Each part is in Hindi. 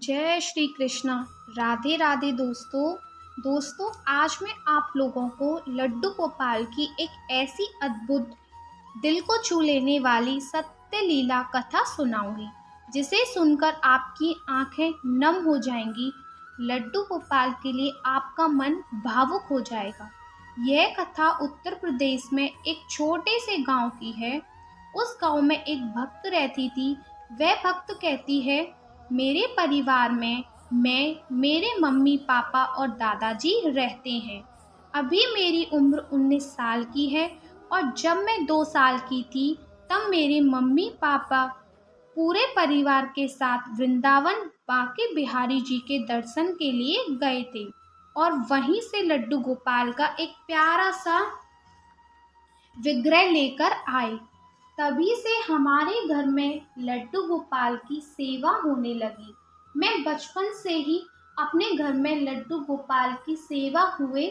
जय श्री कृष्णा। राधे राधे दोस्तों आज मैं आप लोगों को लड्डू गोपाल की एक ऐसी अद्भुत दिल को छू लेने वाली सत्य लीला कथा सुनाऊंगी जिसे सुनकर आपकी आंखें नम हो जाएंगी। लड्डू गोपाल के लिए आपका मन भावुक हो जाएगा। यह कथा उत्तर प्रदेश में एक छोटे से गांव की है। उस गांव में एक भक्त रहती थी। वह भक्त कहती है, मेरे परिवार में मैं, मेरे मम्मी पापा और दादाजी रहते हैं। अभी मेरी उम्र 19 साल की है और जब मैं 2 साल की थी तब मेरे मम्मी पापा पूरे परिवार के साथ वृंदावन बांके बिहारी जी के दर्शन के लिए गए थे और वहीं से लड्डू गोपाल का एक प्यारा सा विग्रह लेकर आए। तभी से हमारे घर में लड्डू गोपाल की सेवा होने लगी। मैं बचपन से ही अपने घर में लड्डू गोपाल की सेवा हुए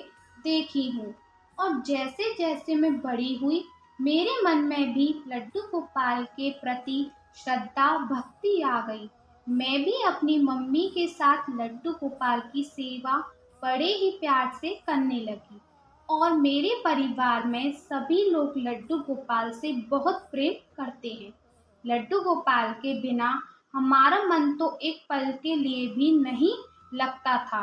देखी हूँ और जैसे जैसे मैं बड़ी हुई मेरे मन में भी लड्डू गोपाल के प्रति श्रद्धा भक्ति आ गई। मैं भी अपनी मम्मी के साथ लड्डू गोपाल की सेवा बड़े ही प्यार से करने लगी और मेरे परिवार में सभी लोग लड्डू गोपाल से बहुत प्रेम करते हैं। लड्डू गोपाल के बिना हमारा मन तो एक पल के लिए भी नहीं लगता था।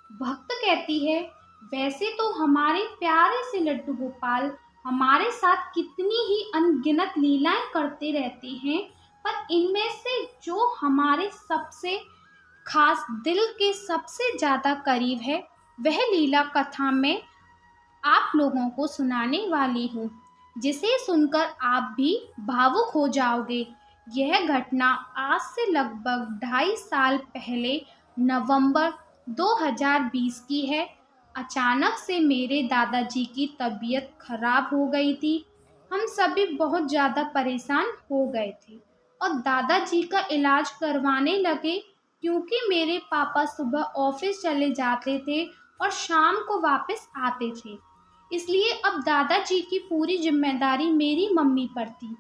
भक्त कहती है, वैसे तो हमारे प्यारे से लड्डू गोपाल हमारे साथ कितनी ही अनगिनत लीलाएं करते रहते हैं, पर इनमें से जो हमारे सबसे खास दिल के सबसे ज़्यादा करीब है वह लीला कथा में आप लोगों को सुनाने वाली हूँ, जिसे सुनकर आप भी भावुक हो जाओगे। यह घटना आज से लगभग 2.5 साल पहले नवंबर 2020 की है। अचानक से मेरे दादाजी की तबीयत खराब हो गई थी। हम सभी बहुत ज़्यादा परेशान हो गए थे और दादाजी का इलाज करवाने लगे, क्योंकि मेरे पापा सुबह ऑफिस चले जाते थे और शाम को वापस आते थे। इसलिए अब दादाजी की पूरी जिम्मेदारी मेरी मम्मी पर थी।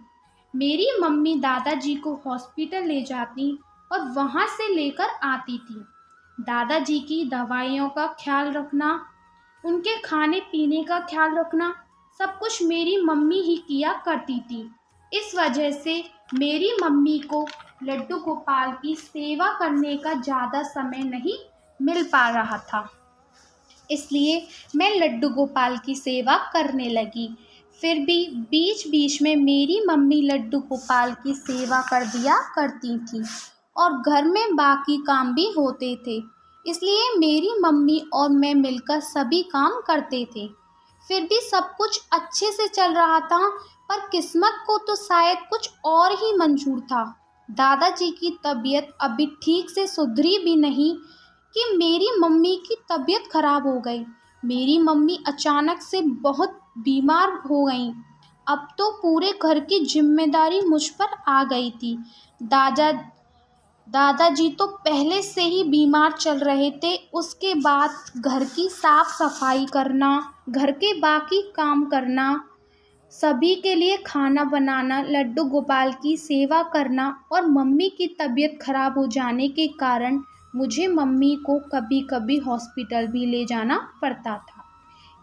मेरी मम्मी दादाजी को हॉस्पिटल ले जाती और वहाँ से लेकर आती थी। दादाजी की दवाइयों का ख्याल रखना, उनके खाने पीने का ख्याल रखना, सब कुछ मेरी मम्मी ही किया करती थी। इस वजह से मेरी मम्मी को लड्डू गोपाल की सेवा करने का ज़्यादा समय नहीं मिल पा रहा था। इसलिए मैं लड्डू गोपाल की सेवा करने लगी। फिर भी बीच बीच में मेरी मम्मी लड्डू गोपाल की सेवा कर दिया करती थी और घर में बाकी काम भी होते थे। इसलिए मेरी मम्मी और मैं मिलकर सभी काम करते थे। फिर भी सब कुछ अच्छे से चल रहा था, पर किस्मत को तो शायद कुछ और ही मंजूर था। दादाजी की तबीयत अभी ठीक से सुधरी भी नहीं कि मेरी मम्मी की तबीयत खराब हो गई। मेरी मम्मी अचानक से बहुत बीमार हो गई। अब तो पूरे घर की जिम्मेदारी मुझ पर आ गई थी। दादाजी तो पहले से ही बीमार चल रहे थे। उसके बाद घर की साफ सफाई करना, घर के बाकी काम करना, सभी के लिए खाना बनाना, लड्डू गोपाल की सेवा करना और मम्मी की तबीयत खराब हो जाने के कारण मुझे मम्मी को कभी कभी हॉस्पिटल भी ले जाना पड़ता था।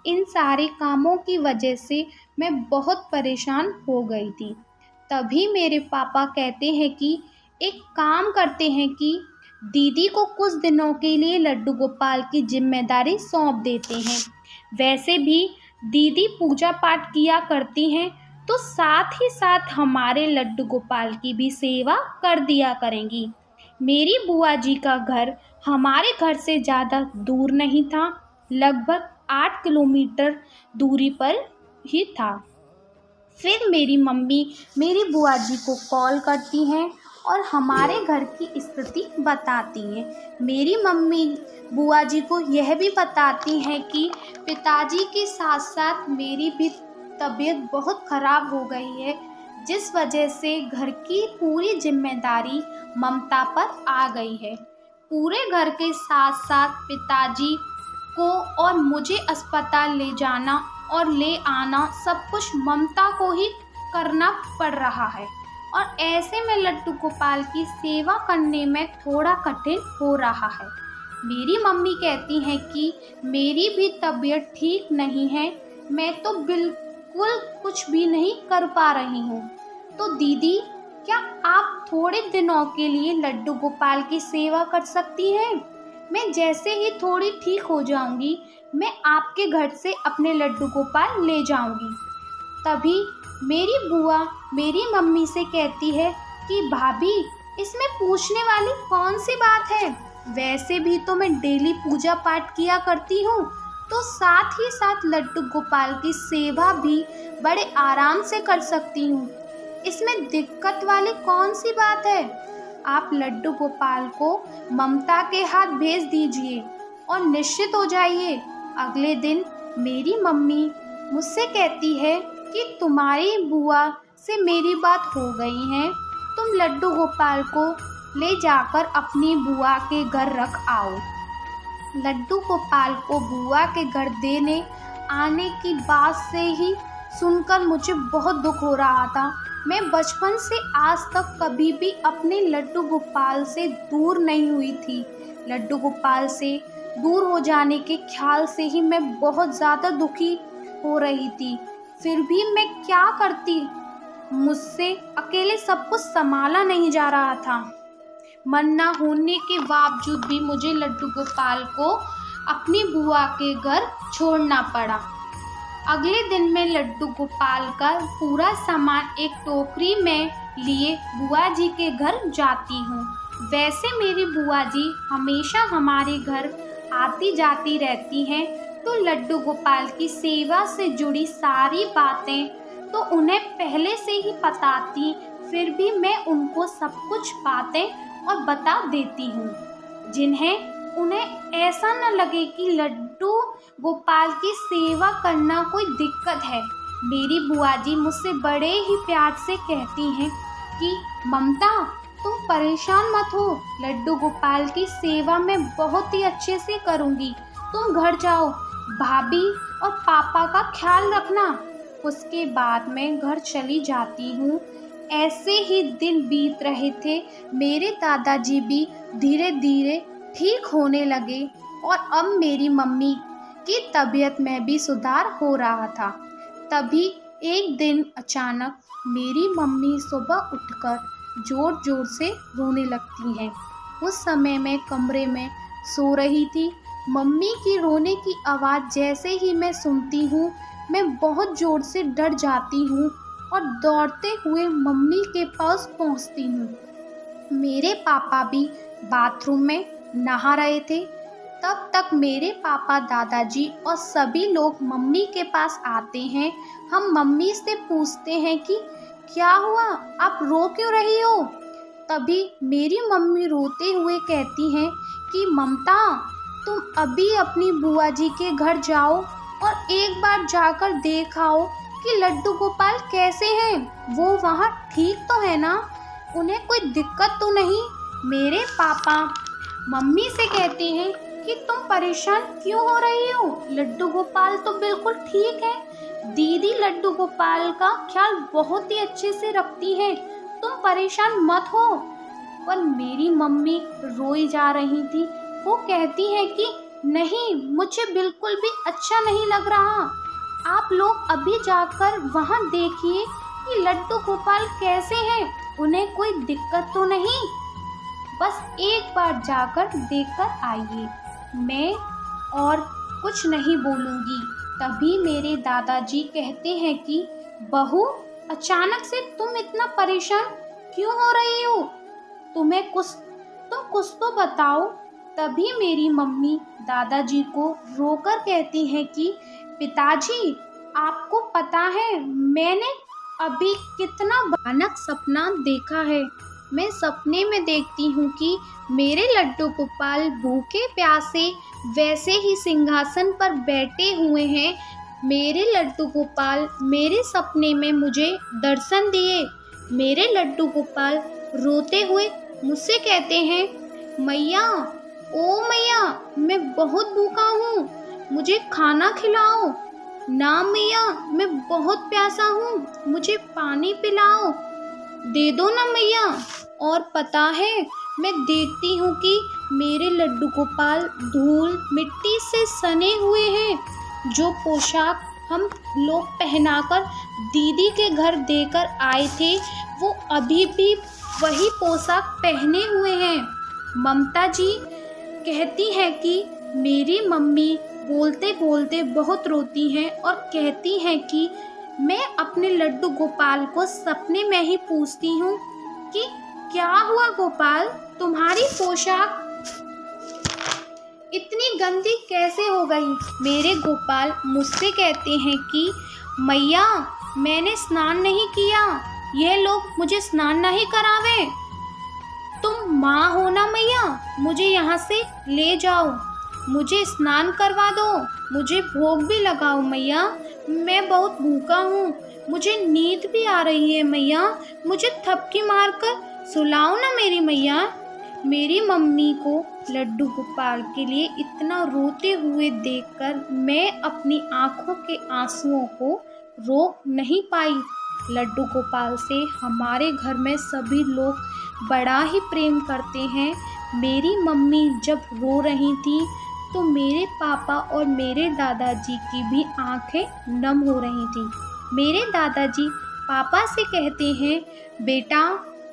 इन सारे कामों की वजह से मैं बहुत परेशान हो गई थी। तभी मेरे पापा कहते हैं कि एक काम करते हैं कि दीदी को कुछ दिनों के लिए लड्डू गोपाल की जिम्मेदारी सौंप देते हैं। वैसे भी दीदी पूजा पाठ किया करती हैं, तो साथ ही साथ हमारे लड्डू गोपाल की भी सेवा कर दिया करेंगी। मेरी बुआ जी का घर हमारे घर से ज़्यादा दूर नहीं था, लगभग 8 किलोमीटर दूरी पर ही था। फिर मेरी मम्मी मेरी बुआ जी को कॉल करती हैं और हमारे घर की स्थिति बताती हैं। मेरी मम्मी बुआ जी को यह भी बताती हैं कि पिताजी के साथ साथ मेरी भी तबीयत बहुत ख़राब हो गई है, जिस वजह से घर की पूरी जिम्मेदारी ममता पर आ गई है। पूरे घर के साथ साथ पिताजी को और मुझे अस्पताल ले जाना और ले आना सब कुछ ममता को ही करना पड़ रहा है। और ऐसे में लड्डू गोपाल की सेवा करने में थोड़ा कठिन हो रहा है। मेरी मम्मी कहती हैं कि मेरी भी तबीयत ठीक नहीं है, मैं तो बिल्कुल कुछ भी नहीं कर पा रही हूँ। तो दीदी, क्या आप थोड़े दिनों के लिए लड्डू गोपाल की सेवा कर सकती हैं? मैं जैसे ही थोड़ी ठीक हो जाऊंगी, मैं आपके घर से अपने लड्डू गोपाल ले जाऊंगी। तभी मेरी बुआ मेरी मम्मी से कहती है कि भाभी, इसमें पूछने वाली कौन सी बात है? वैसे भी तो मैं डेली पूजा पाठ किया करती हूँ, तो साथ ही साथ लड्डू गोपाल की सेवा भी बड़े आराम से कर सकती हूँ। इसमें दिक्कत वाली कौन सी बात है? आप लड्डू गोपाल को ममता के हाथ भेज दीजिए और निश्चित हो जाइए। अगले दिन मेरी मम्मी मुझसे कहती है कि तुम्हारी बुआ से मेरी बात हो गई है, तुम लड्डू गोपाल को ले जाकर अपनी बुआ के घर रख आओ। लड्डू गोपाल को बुआ के घर देने आने की बात से ही सुनकर मुझे बहुत दुख हो रहा था। मैं बचपन से आज तक कभी भी अपने लड्डू गोपाल से दूर नहीं हुई थी। लड्डू गोपाल से दूर हो जाने के ख्याल से ही मैं बहुत ज़्यादा दुखी हो रही थी। फिर भी मैं क्या करती, मुझसे अकेले सब कुछ संभाला नहीं जा रहा था। मन ना होने के बावजूद भी मुझे लड्डू गोपाल को अपनी बुआ के घर छोड़ना पड़ा। अगले दिन मैं लड्डू गोपाल का पूरा सामान एक टोकरी में लिए बुआ जी के घर जाती हूँ। वैसे मेरी बुआ जी हमेशा हमारे घर आती जाती रहती हैं, तो लड्डू गोपाल की सेवा से जुड़ी सारी बातें तो उन्हें पहले से ही पता थी। फिर भी मैं उनको सब कुछ बातें और बता देती हूँ, जिन्हें उन्हें ऐसा न लगे कि लड्डू गोपाल की सेवा करना कोई दिक्कत है। मेरी बुआ जी मुझसे बड़े ही प्यार से कहती हैं कि ममता, तुम परेशान मत हो, लड्डू गोपाल की सेवा मैं बहुत ही अच्छे से करूँगी, तुम घर जाओ, भाभी और पापा का ख्याल रखना। उसके बाद मैं घर चली जाती हूँ। ऐसे ही दिन बीत रहे थे। मेरे दादाजी भी धीरे धीरे ठीक होने लगे और अब मेरी मम्मी की तबीयत में भी सुधार हो रहा था। तभी एक दिन अचानक मेरी मम्मी सुबह उठकर ज़ोर ज़ोर से रोने लगती हैं। उस समय मैं कमरे में सो रही थी। मम्मी की रोने की आवाज़ जैसे ही मैं सुनती हूँ, मैं बहुत ज़ोर से डर जाती हूँ और दौड़ते हुए मम्मी के पास पहुँचती हूँ। मेरे पापा भी बाथरूम में नहा रहे थे। तब तक मेरे पापा, दादाजी और सभी लोग मम्मी के पास आते हैं। हम मम्मी से पूछते हैं कि क्या हुआ, आप रो क्यों रही हो? तभी मेरी मम्मी रोते हुए कहती हैं कि ममता, तुम अभी अपनी बुआ जी के घर जाओ और एक बार जाकर देख आओ कि लड्डू गोपाल कैसे हैं, वो वहाँ ठीक तो है ना, उन्हें कोई दिक्कत तो नहीं। मेरे पापा मम्मी से कहते हैं कि तुम परेशान क्यों हो रही हो, लड्डू गोपाल तो बिल्कुल ठीक है, दीदी लड्डू गोपाल का ख्याल बहुत ही अच्छे से रखती है, तुम परेशान मत हो। पर मेरी मम्मी रोई जा रही थी। वो कहती है कि नहीं, मुझे बिल्कुल भी अच्छा नहीं लग रहा, आप लोग अभी जाकर वहाँ देखिए कि लड्डू गोपाल कैसे हैं, उन्हें कोई दिक्कत तो नहीं, बस एक बार जाकर देखकर आइए, मैं और कुछ नहीं बोलूँगी। तभी मेरे दादाजी कहते हैं कि बहू, अचानक से तुम इतना परेशान क्यों हो रही हो, तुम कुछ तो बताओ। तभी मेरी मम्मी दादाजी को रोकर कहती हैं कि पिताजी, आपको पता है मैंने अभी कितना भयानक सपना देखा है। मैं सपने में देखती हूँ कि मेरे लड्डू गोपाल भूखे प्यासे वैसे ही सिंहासन पर बैठे हुए हैं। मेरे लड्डू गोपाल मेरे सपने में मुझे दर्शन दिए। मेरे लड्डू गोपाल रोते हुए मुझसे कहते हैं, मैया, ओ मैया, मैं बहुत भूखा हूँ, मुझे खाना खिलाओ। ना मैया, मैं बहुत प्यासा हूँ, मुझे पानी पिलाओ। दे दो ना मैया। और पता है, मैं देखती हूँ कि मेरे लड्डू गोपाल धूल मिट्टी से सने हुए हैं। जो पोशाक हम लोग पहनाकर दीदी के घर देकर आए थे, वो अभी भी वही पोशाक पहने हुए हैं। ममता जी कहती है कि मेरी मम्मी बोलते बोलते बहुत रोती हैं और कहती हैं कि मैं अपने लड्डू गोपाल को सपने में ही पूछती हूँ कि क्या हुआ गोपाल, तुम्हारी पोशाक इतनी गंदी कैसे हो गई। मेरे गोपाल मुझसे कहते हैं कि मैया मैंने स्नान नहीं किया, ये लोग मुझे स्नान नहीं करावे। तुम माँ हो ना मैया, मुझे यहाँ से ले जाओ, मुझे स्नान करवा दो, मुझे भोग भी लगाओ मैया, मैं बहुत भूखा हूँ, मुझे नींद भी आ रही है मैया, मुझे थपकी मारकर सुलाओ ना मेरी मैया। मेरी मम्मी को लड्डू गोपाल के लिए इतना रोते हुए देखकर मैं अपनी आंखों के आंसुओं को रोक नहीं पाई। लड्डू गोपाल से हमारे घर में सभी लोग बड़ा ही प्रेम करते हैं। मेरी मम्मी जब रो रही थी तो मेरे पापा और मेरे दादाजी की भी आंखें नम हो रही थी। मेरे दादाजी पापा से कहते हैं, बेटा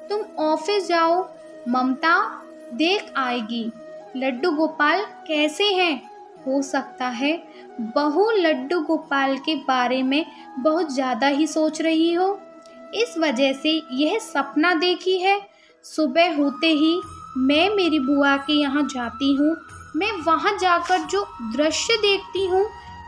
तुम ऑफिस जाओ, ममता देख आएगी लड्डू गोपाल कैसे हैं। हो सकता है बहू लड्डू गोपाल के बारे में बहुत ज़्यादा ही सोच रही हो, इस वजह से यह सपना देखी है। सुबह होते ही मैं मेरी बुआ के यहाँ जाती हूँ। मैं वहाँ जाकर जो दृश्य देखती हूँ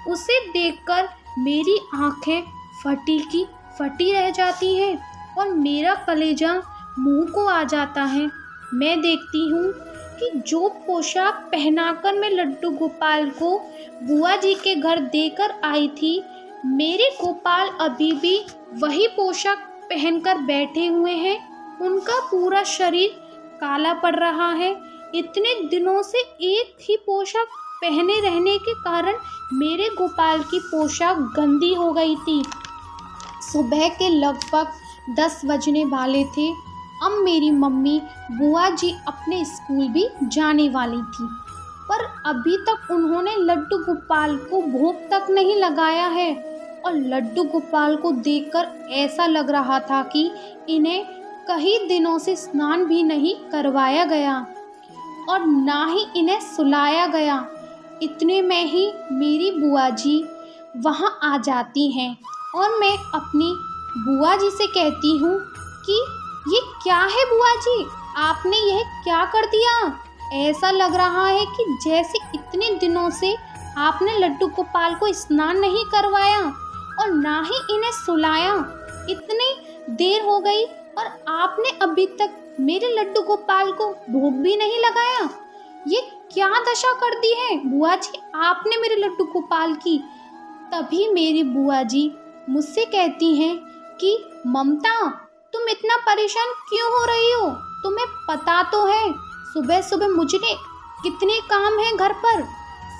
उसे देखकर मेरी आँखें फटी की फटी रह जाती हैं और मेरा कलेजा मुंह को आ जाता है। मैं देखती हूँ कि जो पोशाक पहनाकर मैं लड्डू गोपाल को बुआ जी के घर देकर आई थी, मेरे गोपाल अभी भी वही पोशाक पहनकर बैठे हुए हैं। उनका पूरा शरीर काला पड़ रहा है। इतने दिनों से एक ही पोशाक पहने रहने के कारण मेरे गोपाल की पोशाक गंदी हो गई थी। सुबह के लगभग 10 बजने वाले थे। अब मेरी मम्मी बुआ जी अपने स्कूल भी जाने वाली थी, पर अभी तक उन्होंने लड्डू गोपाल को भोग तक नहीं लगाया है। और लड्डू गोपाल को देखकर ऐसा लग रहा था कि इन्हें कई दिनों से स्नान भी नहीं करवाया गया और ना ही इन्हें सुलाया गया। इतने में ही मेरी बुआ जी वहाँ आ जाती हैं और मैं अपनी बुआ जी से कहती हूँ कि ये क्या है बुआ जी, आपने यह क्या कर दिया। ऐसा लग रहा है कि जैसे इतने दिनों से आपने लड्डू गोपाल को स्नान नहीं करवाया और ना ही इन्हें सुलाया। इतनी देर हो गई और आपने अभी तक मेरे लड्डू गोपाल को भोग भी नहीं लगाया। ये क्या दशा कर दी है बुआ जी आपने मेरे लड्डू गोपाल की। तभी मेरी बुआ जी मुझसे कहती हैं कि ममता तुम इतना परेशान क्यों हो रही हो, तुम्हें पता तो है सुबह सुबह मुझे कितने काम हैं घर पर,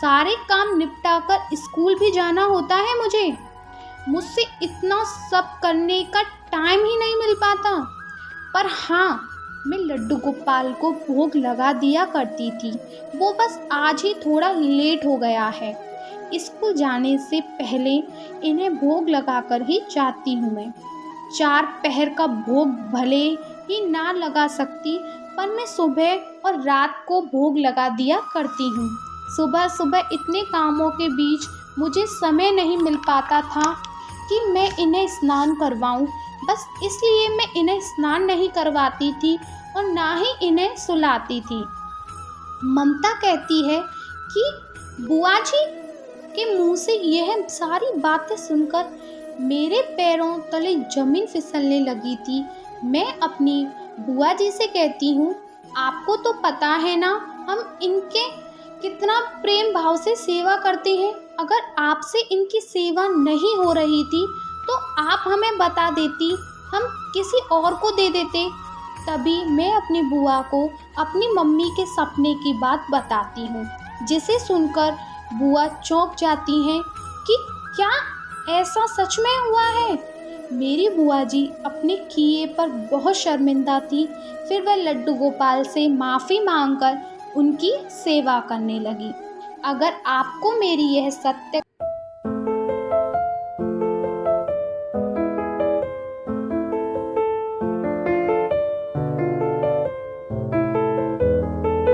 सारे काम निपटाकर स्कूल भी जाना होता है मुझसे इतना सब करने का टाइम ही नहीं मिल पाता। पर हाँ, मैं लड्डू गोपाल को भोग लगा दिया करती थी, वो बस आज ही थोड़ा लेट हो गया है। स्कूल जाने से पहले इन्हें भोग लगाकर ही जाती हूँ मैं। 4 पहर का भोग भले ही ना लगा सकती, पर मैं सुबह और रात को भोग लगा दिया करती हूँ। सुबह सुबह इतने कामों के बीच मुझे समय नहीं मिल पाता था कि मैं इन्हें स्नान करवाऊँ। बस इसलिए मैं इन्हें स्नान नहीं करवाती थी और ना ही इन्हें सुलाती थी। ममता कहती है कि बुआ जी के मुंह से यह सारी बातें सुनकर मेरे पैरों तले जमीन फिसलने लगी थी। मैं अपनी बुआ जी से कहती हूँ, आपको तो पता है ना हम इनके कितना प्रेम भाव से सेवा करते हैं। अगर आपसे इनकी सेवा नहीं हो रही थी तो आप हमें बता देती, हम किसी और को दे देते। तभी मैं अपनी बुआ को अपनी मम्मी के सपने की बात बताती हूँ, जिसे सुनकर बुआ चौंक जाती हैं कि क्या ऐसा सच में हुआ है। मेरी बुआ जी अपने किए पर बहुत शर्मिंदा थी। फिर वह लड्डू गोपाल से माफ़ी मांगकर उनकी सेवा करने लगी। अगर आपको मेरी यह सत्य